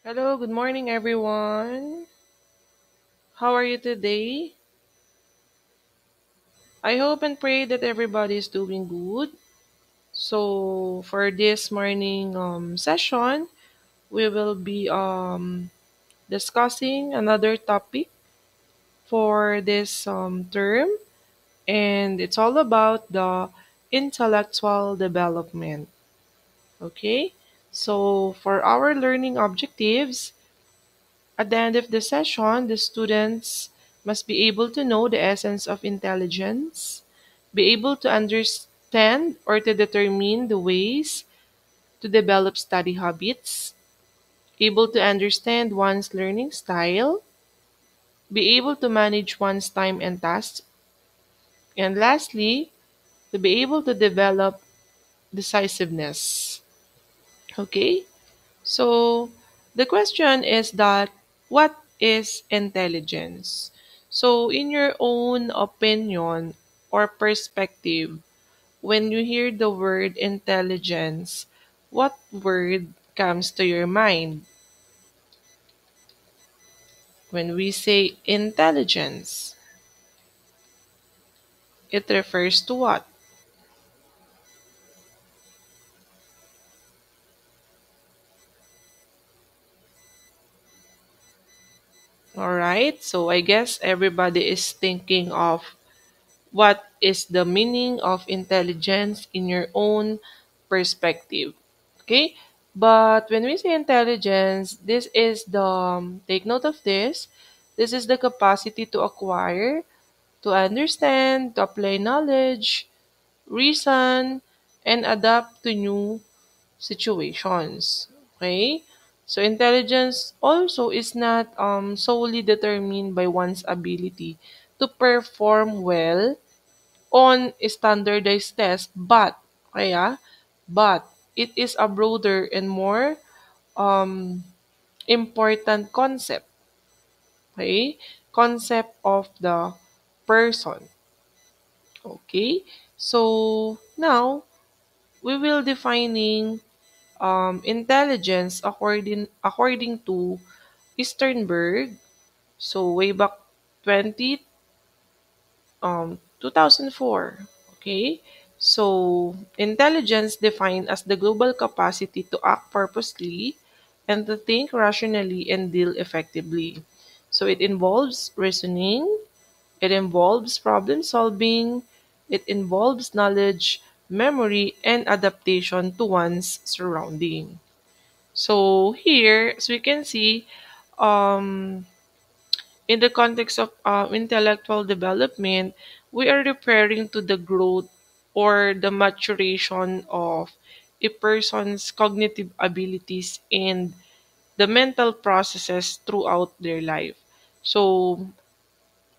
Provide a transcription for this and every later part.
Hello, good morning, everyone. How are you today? I hope and pray that everybody is doing good. So, for this morning session, we will be discussing another topic for this term, and it's all about the intellectual development. Okay? So, for our learning objectives, at the end of the session, the students must be able to know the essence of intelligence, be able to understand or to determine the ways to develop study habits, able to understand one's learning style, be able to manage one's time and tasks, and lastly, to be able to develop decisiveness. Okay? So the question is that what is intelligence? So in your own opinion or perspective, when you hear the word intelligence, what word comes to your mind? When we say intelligence, it refers to what? All right, so I guess everybody is thinking of what is the meaning of intelligence in your own perspective. Okay? But when we say intelligence, this is the, take note of this, this is the capacity to acquire, to understand, to apply knowledge, reason, and adapt to new situations. Okay? So intelligence also is not solely determined by one's ability to perform well on standardized tests, but kaya but it is a broader and more um, important concept, okay? Concept of the person. Okay? So now we will defining intelligence according to Sternberg. So way back 2004. Okay? So, intelligence defined as the global capacity to act purposely and to think rationally and deal effectively. So, it involves reasoning, it involves problem solving, it involves knowledge, memory, and adaptation to one's surrounding. So, here, as we can see, um, in the context of intellectual development, we are referring to the growth or the maturation of a person's cognitive abilities and the mental processes throughout their life. So,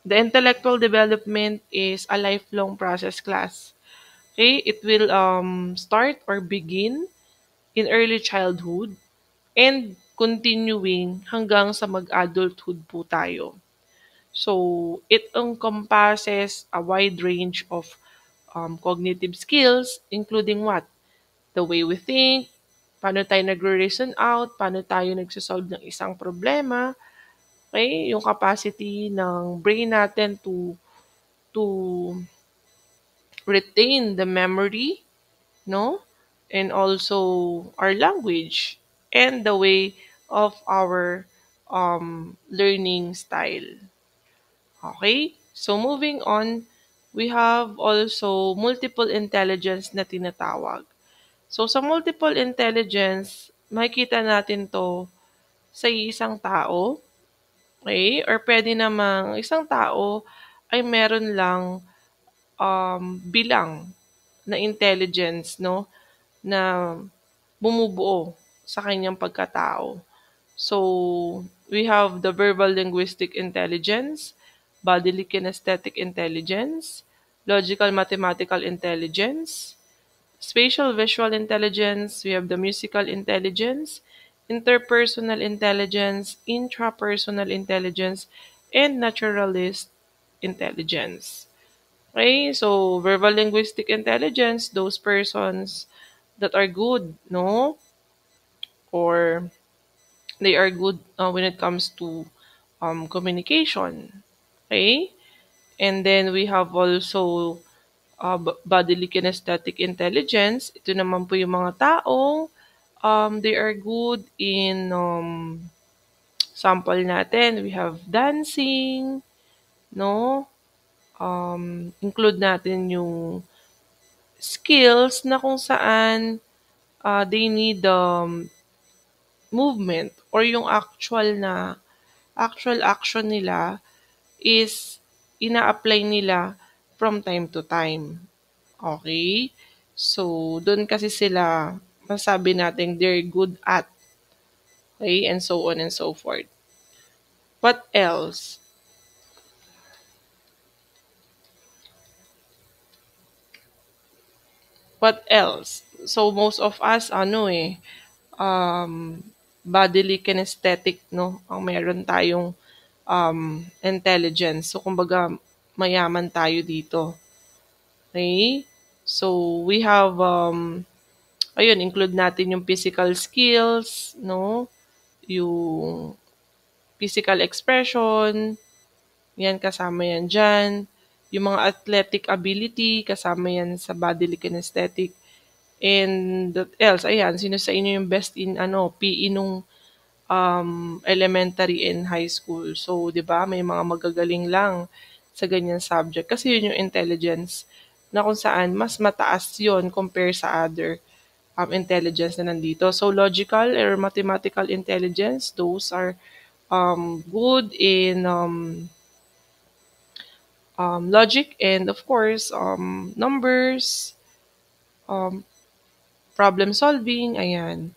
the intellectual development is a lifelong process class. Okay, it will start or begin in early childhood and continuing hanggang sa mag-adulthood po tayo. So, it encompasses a wide range of cognitive skills, including what? The way we think, paano tayo nagre-reason out, paano tayo nagsosolve ng isang problema, okay? Yung capacity ng brain natin to retain the memory, no? And also our language and the way of our learning style. Okay? So moving on, we have also multiple intelligence na tinatawag. So sa multiple intelligence, makikita natin to sa isang tao, okay? Or pwede namang isang tao ay meron lang bilang na intelligence, no? Na bumubuo sa kanyang pagkatao. So, we have the verbal linguistic intelligence, bodily kinesthetic intelligence, logical mathematical intelligence, spatial visual intelligence, we have the musical intelligence, interpersonal intelligence, intrapersonal intelligence, and naturalist intelligence. Okay, so verbal linguistic intelligence, those persons that are good, no? Or They are good when it comes to communication. Okay? And then we have also bodily kinesthetic intelligence. Ito naman po yung mga taong they are good in sample natin. We have dancing, no? Include natin yung skills na kung saan they need movement or yung actual action nila is ina-apply nila from time to time. Okay? So, doon kasi sila masabi natin they're good at, okay? And so on and so forth. What else? What else? So, most of us, um, bodily kinesthetic, no? Ang meron tayong intelligence. So, kumbaga, mayaman tayo dito. Okay? So, we have, ayun, include natin yung physical skills, no? Yung physical expression, yan, kasama yan dyan. Yung mga athletic ability, kasama yan sa bodily kinesthetic. And what else? Ayan, sino sa inyo yung best in PE nung elementary and high school. So, 'di ba, may mga magagaling lang sa ganyan subject kasi yun yung intelligence na kung saan mas mataas yon compare sa other intelligence na nandito. So, logical or mathematical intelligence, those are good in logic and of course numbers, um, problem solving, ayan.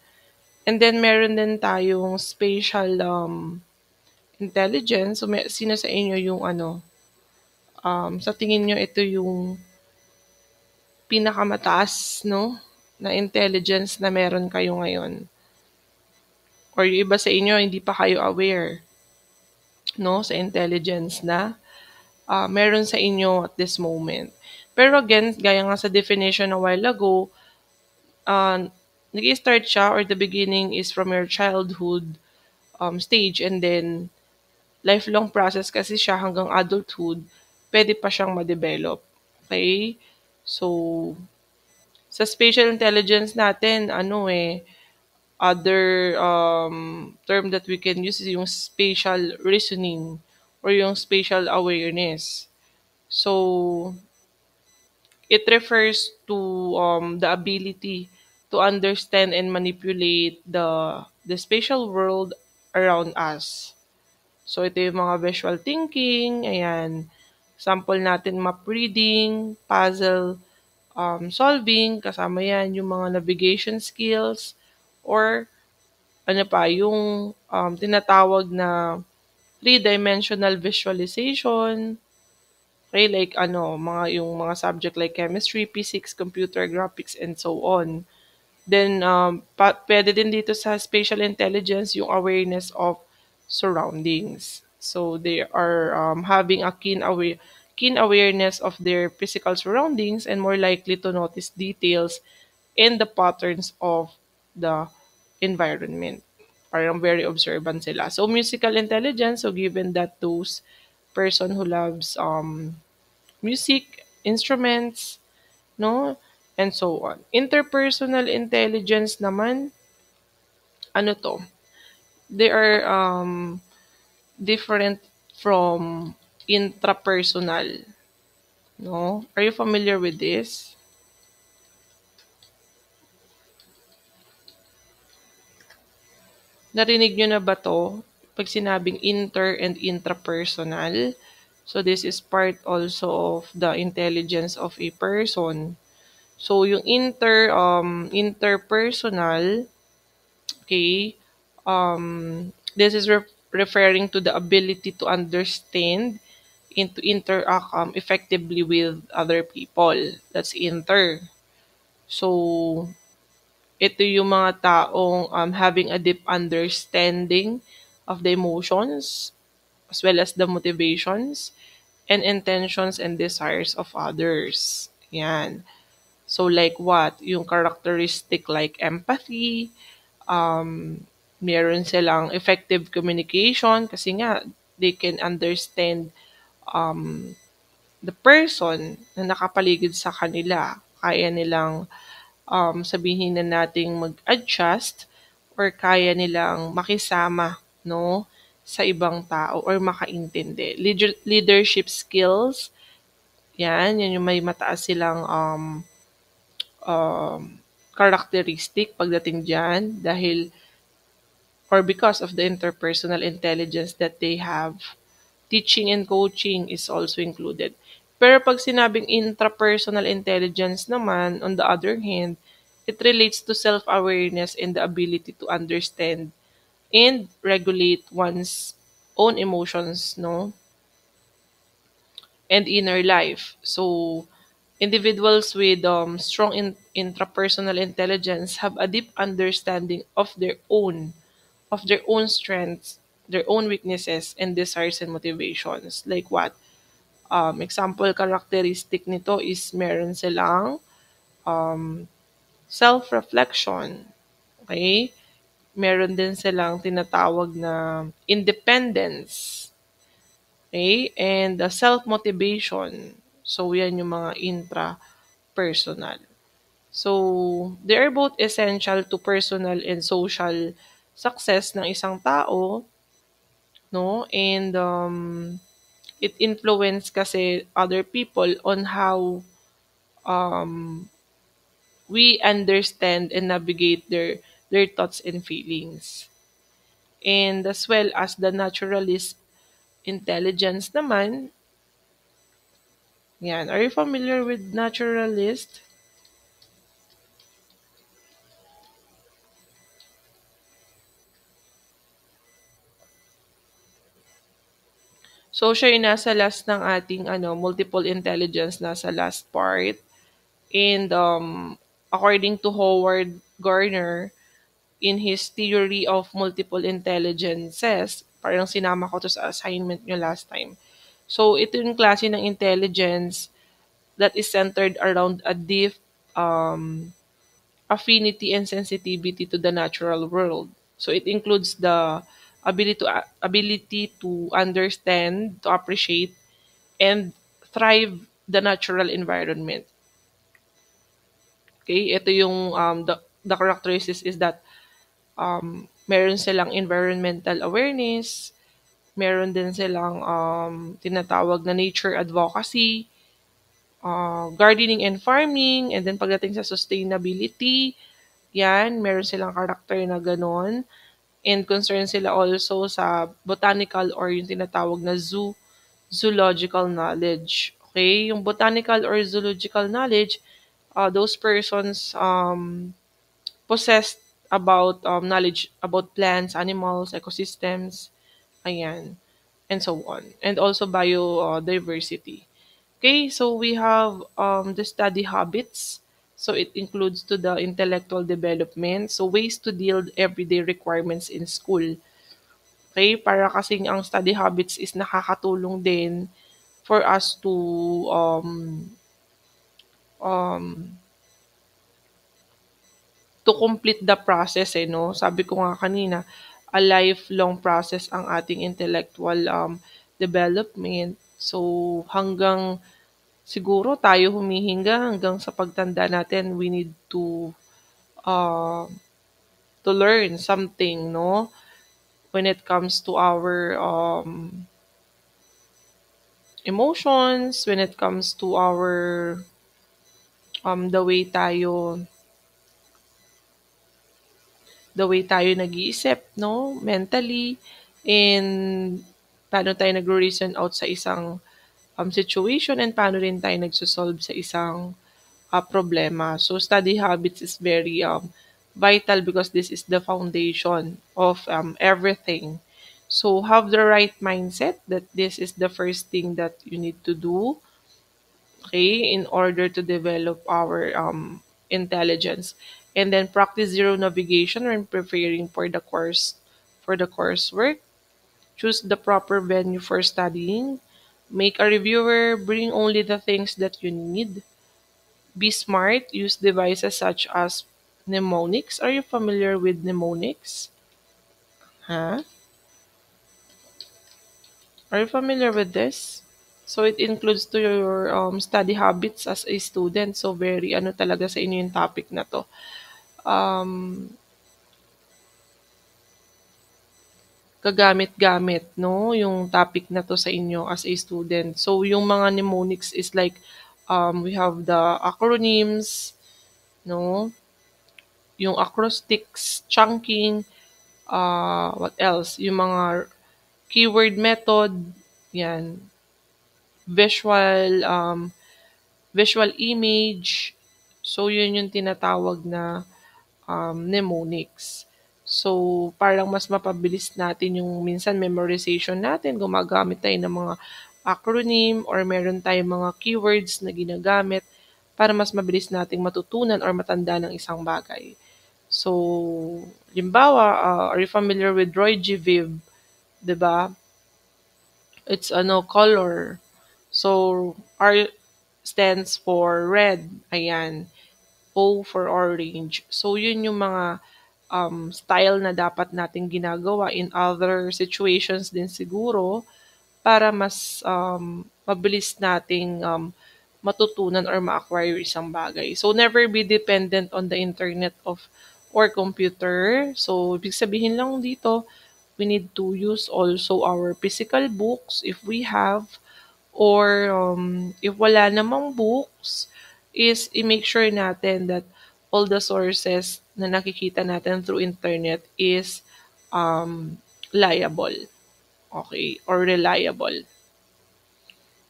And then meron din tayong spatial intelligence. So, sino sa inyo yung sa tingin nyo ito yung pinakamataas, no, na intelligence na meron kayo ngayon? Or yung iba sa inyo, hindi pa kayo aware, no, sa intelligence na meron sa inyo at this moment. Pero again, gaya nga sa definition a while ago, uh, nag-start siya or the beginning is from your childhood stage and then lifelong process kasi siya hanggang adulthood, pwede pa siyang ma-develop. Okay? So, sa spatial intelligence natin, other term that we can use is yung spatial reasoning or yung spatial awareness. So, it refers to the ability to understand and manipulate the spatial world around us. So, ito yung mga visual thinking, ayan. Sample natin, map reading, puzzle solving, kasama yan yung mga navigation skills, or ano pa, yung tinatawag na three-dimensional visualization, okay, like yung mga subject like chemistry, physics, computer graphics, and so on. Then, pwede din dito sa spatial intelligence yung awareness of surroundings. So, they are having a keen awareness of their physical surroundings and more likely to notice details and the patterns of the environment. Parang very observant sila. So, musical intelligence, so given that those person who loves music, instruments, no? And so on. Interpersonal intelligence naman, ano to? They are different from intrapersonal, no? Are you familiar with this? Narinig nyo na ba to? Pag sinabing inter and intrapersonal, so this is part also of the intelligence of a person. So yung interpersonal, okay, this is referring to the ability to understand and to interact effectively with other people. That's inter. So, ito yung mga taong having a deep understanding of the emotions as well as the motivations and intentions and desires of others. Yan. So like what? Yung characteristic like empathy, Meron silang effective communication kasi nga they can understand um, the person na nakapaligid sa kanila. Kaya nilang sabihin na nating mag-adjust or kaya nilang makisama, no, sa ibang tao or makaintindi. Leadership skills, yan yung may mataas silang characteristic pagdating diyan dahil or because of the interpersonal intelligence that they have. Teaching and coaching is also included. Pero pag sinabing intrapersonal intelligence naman, on the other hand, it relates to self-awareness and the ability to understand and regulate one's own emotions, no, and inner life. So, individuals with strong intrapersonal intelligence have a deep understanding of their own strengths, their own weaknesses, and desires and motivations. Like what? Example characteristic nito is meron silang um, self-reflection. Okay? Meron din silang tinatawag na independence. Okay? And self-motivation. So, yan yung mga intra-personal. So, they are both essential to personal and social success ng isang tao, no? And it influence kasi other people on how um, we understand and navigate their thoughts and feelings. And as well as the naturalist intelligence naman, yan. Are you familiar with naturalist? So, siya yung nasa last ng ating multiple intelligence, nasa last part. And according to Howard Gardner, in his theory of multiple intelligences, parang sinama ko to sa assignment nyo last time. So, ito yung klase ng intelligence that is centered around a deep um, affinity and sensitivity to the natural world. So, it includes the ability to understand, to appreciate, and thrive the natural environment. Okay, ito yung the characteristics is that meron silang environmental awareness, meron din silang tinatawag na nature advocacy, gardening and farming, and then pagdating sa sustainability, yan, meron silang karakter na ganon. And concerned sila also sa botanical or yung tinatawag na zoological knowledge. Okay, yung botanical or zoological knowledge, those persons possessed about knowledge about plants, animals, ecosystems, ayan, and so on. And also biodiversity. Okay, so we have the study habits. So it includes to the intellectual development. So ways to deal with everyday requirements in school. Okay, para kasing ang study habits is nakakatulong din for us um, to complete the process eh, no? Sabi ko nga kanina, a lifelong process ang ating intellectual development. So, hanggang siguro tayo humihinga hanggang sa pagtanda natin, we need uh, to learn something, no? When it comes to our emotions, when it comes to our the way tayo nag-iisip, no? Mentally, and paano tayo nagre-reason out sa isang situation and paano rin tayo nagsosolve sa isang problema. So, study habits is very vital because this is the foundation of everything. So, have the right mindset that this is the first thing that you need to do, okay, in order to develop our intelligence. And then practice zero navigation when preparing for the coursework. Choose the proper venue for studying. Make a reviewer. Bring only the things that you need. Be smart. Use devices such as mnemonics. Are you familiar with mnemonics? Huh? Are you familiar with this? So it includes to your study habits as a student. So very ano talaga sa inyo yung topic na to. Um, kagamit-gamit, no? Yung topic na to sa inyo as a student. So yung mga mnemonics is like we have the acronyms, no? Yung acrostics, chunking, what else? Yung mga keyword method, yan, visual, visual image. So, yun yung tinatawag na mnemonics. So, parang mas mapabilis natin yung minsan memorization natin. Gumagamit tayo ng mga acronym or meron tayong mga keywords na ginagamit para mas mabilis nating matutunan or matanda ng isang bagay. So, limbawa, are you familiar with Roy G. Viv? 'Di ba? It's ano, color. So, R stands for red. Ayan. O for orange. So, yun yung mga style na dapat nating ginagawa in other situations din siguro para mas mabilis nating matutunan or ma-acquire isang bagay. So, never be dependent on the internet of or computer. So, ibig sabihin lang dito, we need to use also our physical books if we have, or if wala namang books, is i-make sure natin that all the sources na nakikita natin through internet is liable. Okay? Or reliable.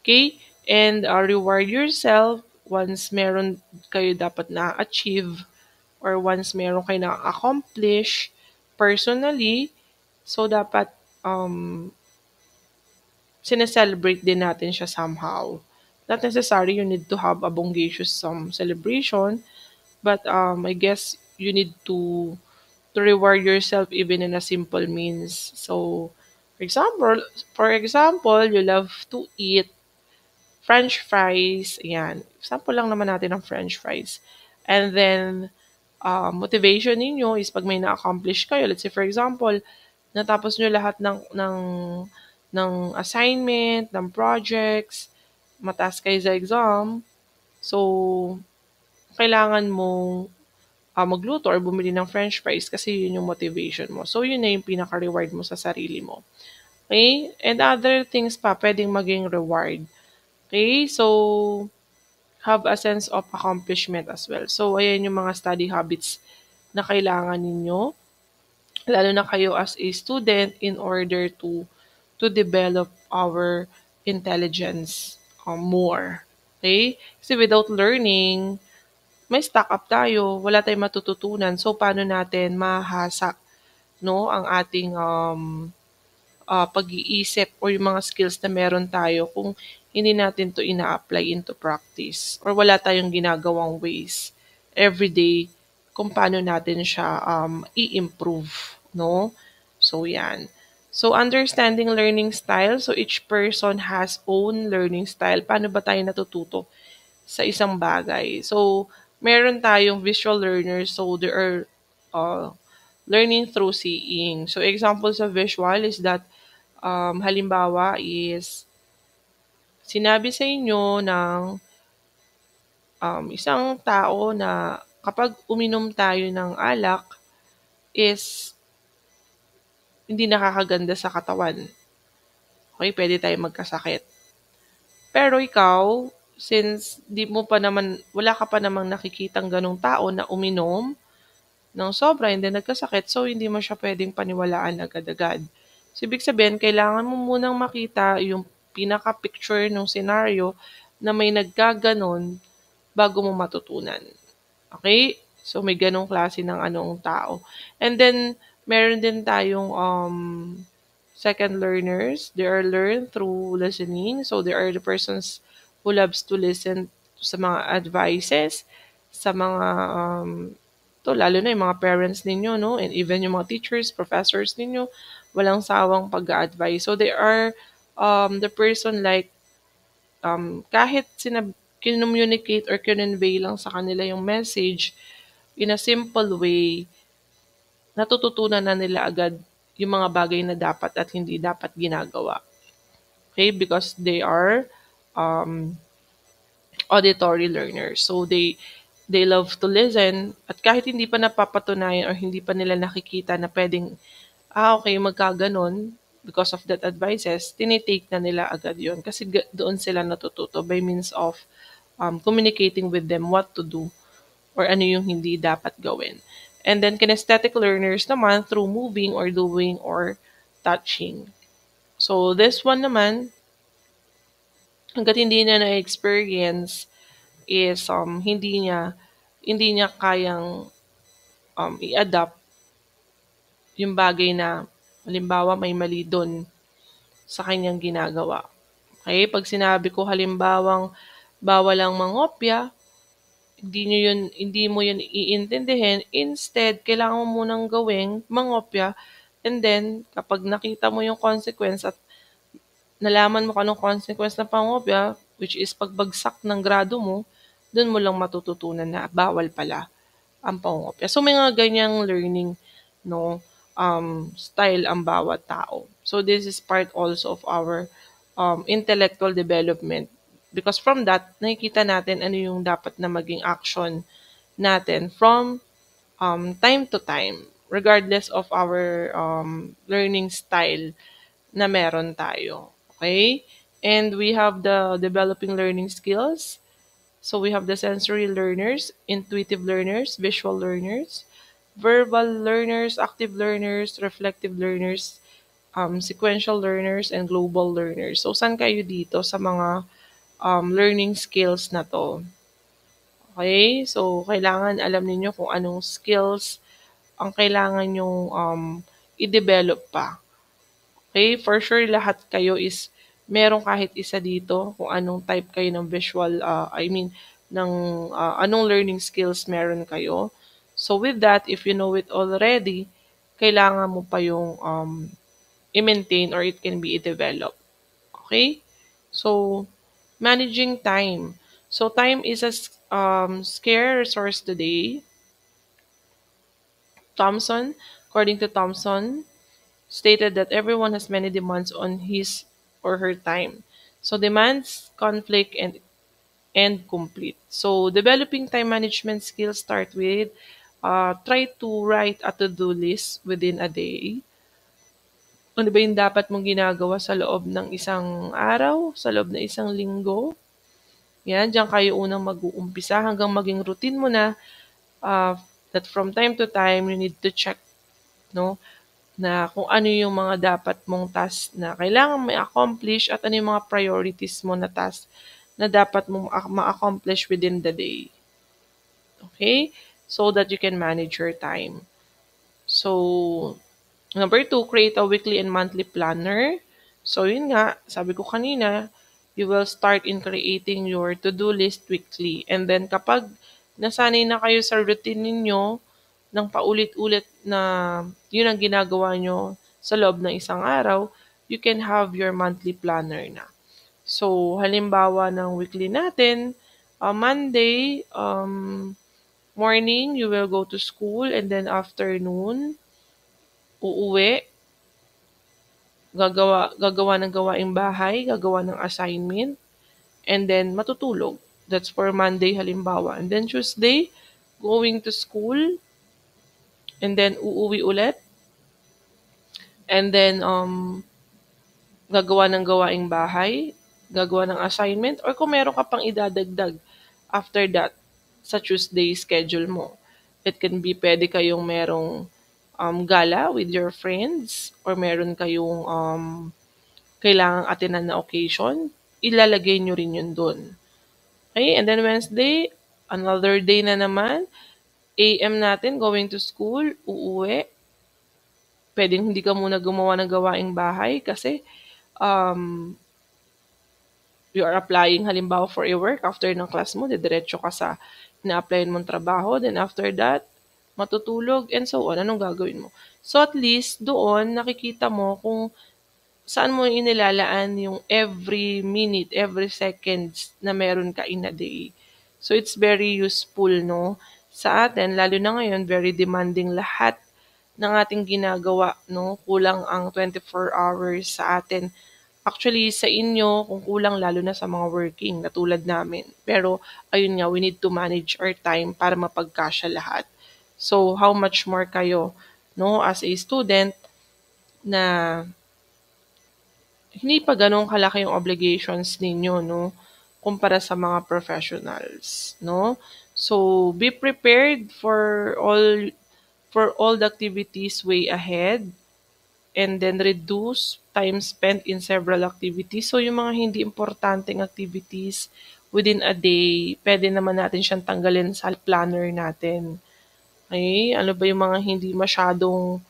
Okay? And reward yourself once meron kayo dapat na-achieve or once meron kayo na-accomplish personally. So, dapat sineselebrate din natin siya somehow. Not necessary you need to have a bongacious celebration, but I guess you need to reward yourself even in a simple means. So, for example, you love to eat French fries. Ayan. Example lang naman natin ng French fries. And then, motivation ninyo is pag may na-accomplish kayo. Let's say, for example, natapos nyo lahat ng assignment, ng projects, mataas kayo sa exam. So, kailangan mong magluto or bumili ng French fries kasi yun yung motivation mo. So, yun na yung pinaka-reward mo sa sarili mo. Okay? And other things pa, pwedeng maging reward. Okay? So, have a sense of accomplishment as well. So, ayan yung mga study habits na kailangan ninyo, lalo na kayo as a student in order to develop our intelligence more. Okay? Kasi without learning, may stock up tayo, wala tayong matututunan. So, paano natin mahasa, no, ang ating pag-iisip or yung mga skills na meron tayo kung hindi natin to ina-apply into practice or wala tayong ginagawang ways everyday kung paano natin siya i-improve, no? So, yan. So, understanding learning style. So, each person has own learning style. Paano ba tayo natututo sa isang bagay? So, meron tayong visual learners. So, there are uh, learning through seeing. So, example sa visual is that halimbawa is sinabi sa inyo ng isang tao na kapag uminom tayo ng alak is hindi nakakaganda sa katawan. Okay, pwede tayo magkasakit. Pero ikaw, since di mo pa naman, wala ka pa namang nakikitang ganong tao na uminom ng sobra and then nagkasakit, so hindi mo siya pwedeng paniwalaan agad-agad. So, ibig sabihin, kailangan mo munang makita yung pinaka-picture ng scenario na may nagkaganon bago mo matutunan. Okay? So, may ganong klase ng anong tao. And then, meron din tayong second learners. They are learned through listening. So, they are the persons who loves to listen sa mga advices, sa mga, to lalo na yung mga parents ninyo, no? And even yung mga teachers, professors ninyo, walang sawang pag-a-advise. So, they are the person like, kahit kinommunicate or kinonvey lang sa kanila yung message in a simple way, natututunan na nila agad yung mga bagay na dapat at hindi dapat ginagawa. Okay? Because they are um, auditory learners. So they love to listen at kahit hindi pa napapatunayan or hindi pa nila nakikita na pwedeng, okay, magkaganon because of that advices, tinitake na nila agad yon kasi doon sila natututo by means of communicating with them what to do or ano yung hindi dapat gawin. And then kinesthetic learners naman through moving or doing or touching. So this one naman, hanggat hindi niya na-experience is hindi niya kayang i-adapt yung bagay na halimbawa may mali doon sa kanyang ginagawa. Okay? Pag sinabi ko halimbawang bawal ang mangopya, hindi mo yun iintindihin. Instead, kailangan mo munang gawing mangopya and then kapag nakita mo yung consequence at nalaman mo kung anong consequence ng pangopya, which is pagbagsak ng grado mo, dun mo lang matututunan na bawal pala ang pangopya. So may mga ganyang learning no style ang bawat tao. So this is part also of our intellectual development because from that nakikita natin ano yung dapat na maging action natin from time to time regardless of our learning style na meron tayo. Okay? And we have the developing learning skills. So we have the sensory learners, intuitive learners, visual learners, verbal learners, active learners, reflective learners, sequential learners, and global learners. So saan kayo dito sa mga learning skills na to? Okay? So kailangan alam niyo kung anong skills ang kailangan yung i-develop pa. Okay, for sure lahat kayo is meron kahit isa dito kung anong type kayo ng visual, ng anong learning skills meron kayo. So with that, if you know it already, kailangan mo pa yung i-maintain or it can be i-develop. Okay? So, managing time. So time is a scarce resource today. According to Thomson, stated that everyone has many demands on his or her time. So demands, conflict, and complete. So developing time management skills start with try to write a to-do list within a day. Ano ba yung dapat mong ginagawa sa loob ng isang araw, sa loob ng isang linggo? Yan, diyan kayo unang mag-uumpisa hanggang maging routine mo na that from time to time you need to check no na kung ano yung mga dapat mong task na kailangan ma-accomplish at ano yung mga priorities mo na task na dapat mong ma-accomplish within the day. Okay? So that you can manage your time. So, number 2, create a weekly and monthly planner. So, yun nga, sabi ko kanina, you will start in creating your to-do list weekly. And then, kapag nasanay na kayo sa routine ninyo, ng paulit-ulit na yun ang ginagawa nyo sa loob ng isang araw, you can have your monthly planner na. So, halimbawa ng weekly natin, Monday, morning, you will go to school and then afternoon, uuwi, gagawa ng gawaing bahay, gagawa ng assignment, and then matutulog. That's for Monday halimbawa. And then Tuesday, going to school, and then uuwi ulit. And then gagawa ng gawaing bahay, gagawa ng assignment, or kung meron ka pang idadagdag after that sa Tuesday schedule mo. It can be pwede kayong merong gala with your friends or meron kayong kailangang attenan na occasion, ilalagay nyo rin yun dun. Okay? And then Wednesday, another day na naman, AM natin, going to school, uuwi. Pwedeng hindi ka muna gumawa ng gawaing bahay kasi you are applying halimbawa for a work after ng class mo, didiretso ka sa ina-applyan mong trabaho. Then after that, matutulog and so on. Anong gagawin mo? So at least doon nakikita mo kung saan mo inilalaan yung every minute, every seconds na meron ka in a day. So it's very useful no sa atin, lalo na ngayon, very demanding lahat ng ating ginagawa, no? Kulang ang 24 hours sa atin. Actually, sa inyo, kung kulang lalo na sa mga working, katulad namin. Pero, ayun nga, we need to manage our time para mapagkasya lahat. So, how much more kayo, no, as a student na hindi pa gano'n kalaki yung obligations ninyo, no, kumpara sa mga professionals, no? So, be prepared for all the activities way ahead, and then reduce time spent in several activities. So, yung mga hindi importanteng activities within a day, pwede naman natin siyang tanggalin sa planner natin. Okay? Ano ba yung mga hindi masyadong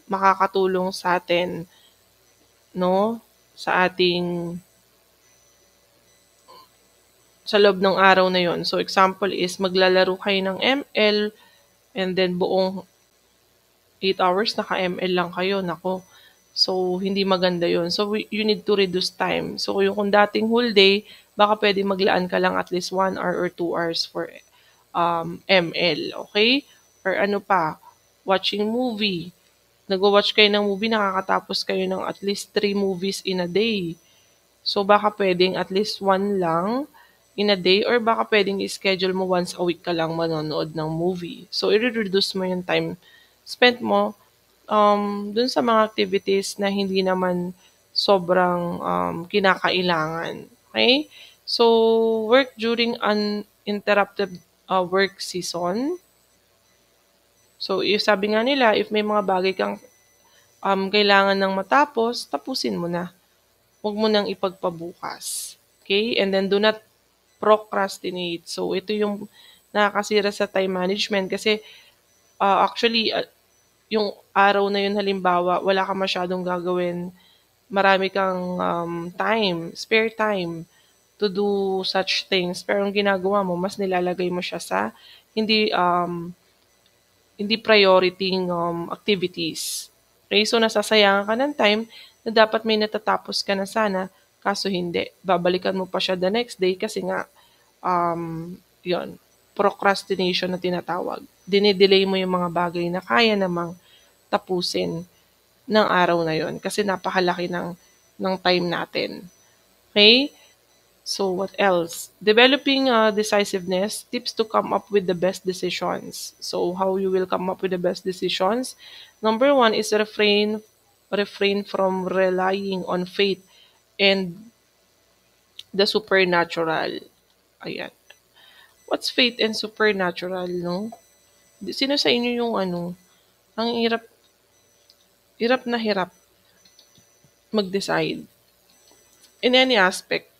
makakatulong sa atin, no? Sa ating sa loob ng araw na yon. So, example is maglalaro kayo ng ML and then buong 8 hours naka-ML lang kayo. Nako. So, hindi maganda yon. So, you need to reduce time. So, yung kung dating whole day, baka pwede maglaan ka lang at least 1 hour or 2 hours for ML. Okay? Or ano pa, watching movie. Nagwa-watch kayo ng movie, nakakatapos kayo ng at least 3 movies in a day. So, baka puwedeng at least one lang in a day or baka puwedeng i-schedule mo once a week ka lang manonood ng movie. So, i-re-reduce mo yung time spent mo dun sa mga activities na hindi naman sobrang kinakailangan. Okay? So, work during uninterrupted work season. So, if sabi nga nila, if may mga bagay kang kailangan ng matapos, tapusin mo na. Huwag mo nang ipagpabukas. Okay? And then do not procrastinate. So, ito yung nakakasira sa time management kasi actually, yung araw na yun halimbawa, wala ka masyadong gagawin. Marami kang spare time to do such things. Pero ang ginagawa mo, mas nilalagay mo siya sa hindi hindi priority activities. Okay? So, nasasayangan ka ng time na dapat may natatapos ka na sana, kaso hindi. Babalikan mo pa siya the next day kasi nga, yon procrastination na tinatawag. Dinidelay mo yung mga bagay na kaya namang tapusin ng araw na yon kasi napakalaki ng time natin. Okay? So, what else? Developing decisiveness, tips to come up with the best decisions. So, how you will come up with the best decisions? Number one is refrain from relying on faith and the supernatural. Ayan. What's faith and supernatural, no? Sino sa inyo yung ang hirap, hirap na hirap mag-decide in any aspect.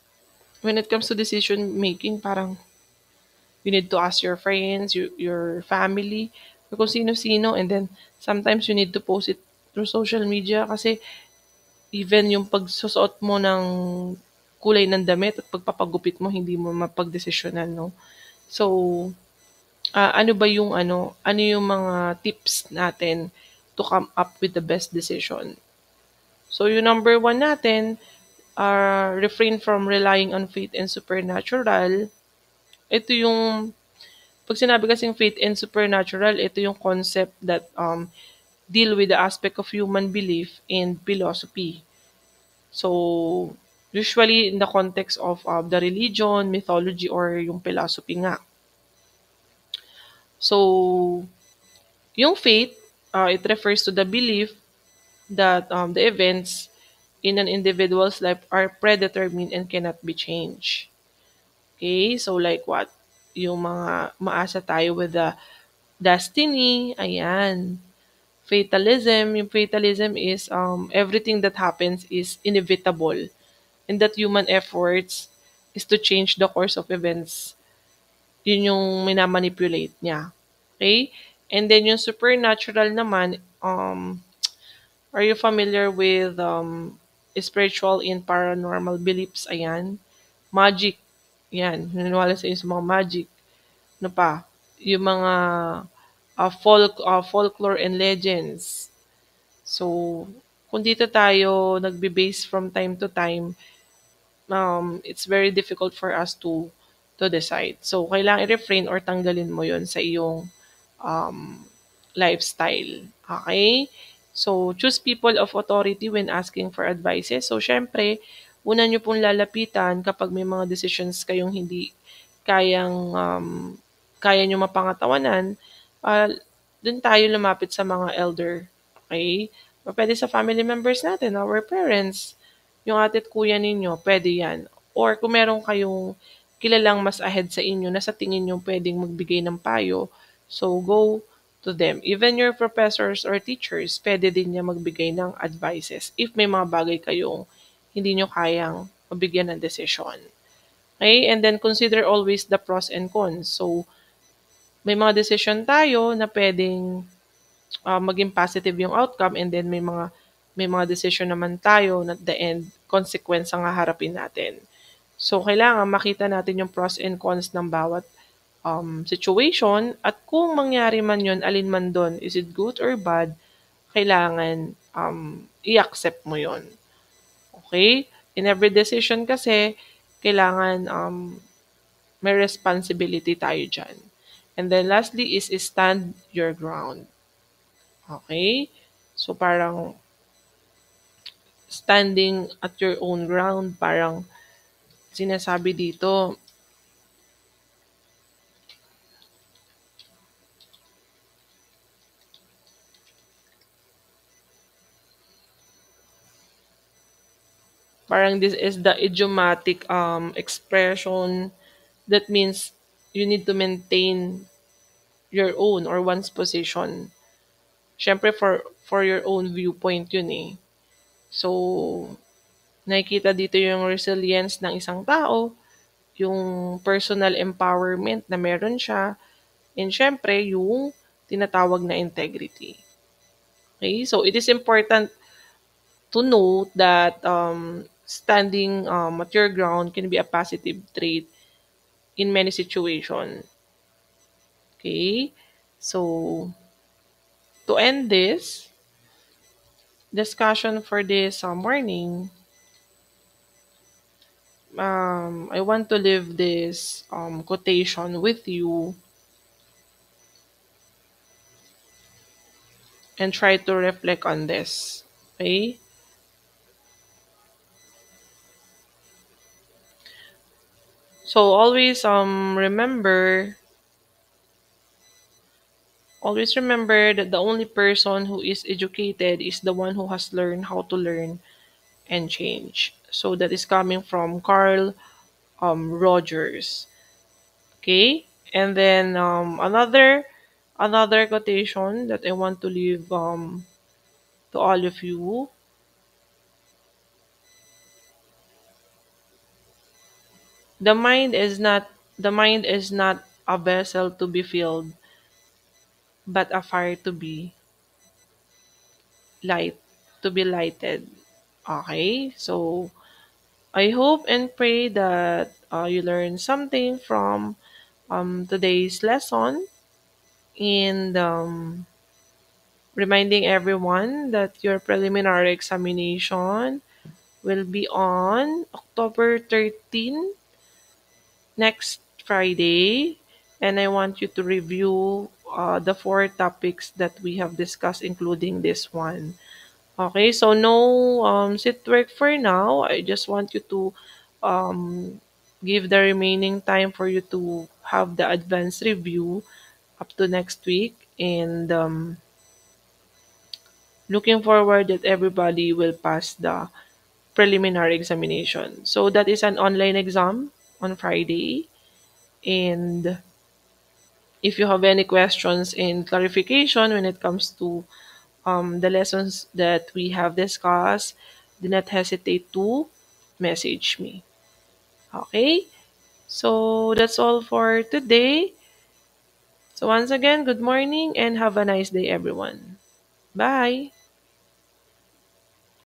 When it comes to decision making, parang you need to ask your friends, your family, or kung sino-sino, and then sometimes you need to post it through social media kasi even yung pagsusuot mo ng kulay ng damit at pagpapagupit mo, hindi mo mapagdesisyonan, no? So, ano ba yung ano yung mga tips natin to come up with the best decision? So, yung number one natin, refrain from relying on faith and supernatural. Ito yung pag sinabi kasing faith and supernatural, ito yung concept that deal with the aspect of human belief and philosophy. So, usually in the context of the religion, mythology, or yung philosophy nga. So, yung faith, it refers to the belief that the events in an individual's life are predetermined and cannot be changed. Okay? So, like what? Yung mga maasa tayo with the destiny, ayan. Yung fatalism is everything that happens is inevitable and that human efforts is to change the course of events. Yun yung minamanipulate niya. Okay? And then yung supernatural naman, are you familiar with spiritual and paranormal beliefs? Ayan. Magic. Yan. Naniniwala sa sa mga magic. Ano pa? Yung mga folklore and legends. So, kung dito tayo nagbe-base from time to time, it's very difficult for us to decide. So, kailangan i-refrain or tanggalin mo yon sa iyong lifestyle. Okay? So, choose people of authority when asking for advices. So, syempre, una nyo pong lalapitan kapag may mga decisions kayong hindi kayang kaya nyo mapangatawanan, ah, dun tayo lumapit sa mga elder. Okay? O pwede sa family members natin, our parents, yung ate at kuya ninyo, pwede yan. Or kung meron kayong kilalang mas ahead sa inyo na sa tingin nyo pwedeng magbigay ng payo, so go to them. Even your professors or teachers, pwede din niya magbigay ng advices if may mga bagay kayong hindi nyo kayang mabigyan ng desisyon. Okay? And then consider always the pros and cons. So, may mga decision tayo na pwedeng maging positive yung outcome, and then may mga decision naman tayo na at the end consequence ang haharapin natin. So kailangan makita natin yung pros and cons ng bawat situation, at kung mangyari man yun, alin man doon, is it good or bad, kailangan i-accept mo yon. Okay? In every decision kasi, kailangan may responsibility tayo dyan. And then lastly is stand your ground. Okay? So parang standing at your own ground, parang sinasabi dito, parang this is the idiomatic expression that means you need to maintain your own or one's position. Siyempre for your own viewpoint yun eh. So, nakikita dito yung resilience ng isang tao, yung personal empowerment na meron siya, and syempre yung tinatawag na integrity. Okay? So, it is important to note that standing at your ground can be a positive trait in many situations. Okay? So, to end this discussion for this morning, I want to leave this quotation with you and try to reflect on this. Okay? So always remember that the only person who is educated is the one who has learned how to learn and change. So that is coming from Carl Rogers. Okay? And then another quotation that I want to leave to all of you. The mind is not a vessel to be filled, but a fire light to be lighted. Okay? So I hope and pray that you learn something from today's lesson, and reminding everyone that your preliminary examination will be on October 13, next Friday, and I want you to review the four topics that we have discussed, including this one. Okay, so no sit work for now. I just want you to um, give the remaining time for you to have the advanced review up to next week, and looking forward that everybody will pass the preliminary examination. So that is an online exam on Friday, and if you have any questions and clarification when it comes to the lessons that we have discussed, do not hesitate to message me. Okay? So that's all for today. So once again, good morning and have a nice day, everyone. Bye.